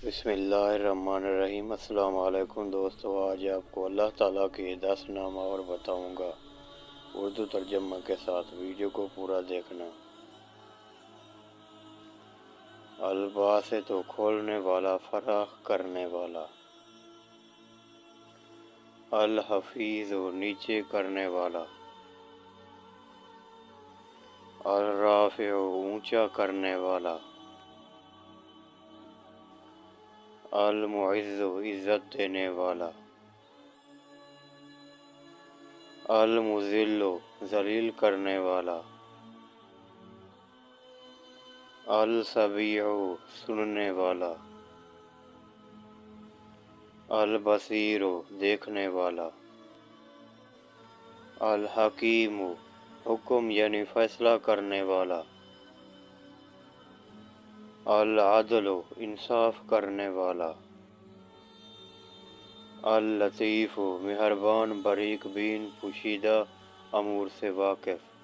بسم اللہ الرحمن الرحیم۔ السلام علیکم دوستو، آج آپ کو اللہ تعالیٰ کے 10 نام اور بتاؤں گا اردو ترجمہ کے ساتھ، ویڈیو کو پورا دیکھنا۔ الباسط کھولنے والا، فراخ کرنے والا۔ الحفیظ نیچے کرنے والا۔ الرافع اونچا کرنے والا۔ المعز عزت دینے والا۔ المذل ذلیل کرنے والا۔ السمیع سننے والا۔ البصیر دیکھنے والا۔ الحکیم حکم یعنی فیصلہ کرنے والا۔ العدل انصاف کرنے والا۔ اللطیف مہربان، باریک بین، پوشیدہ امور سے واقف۔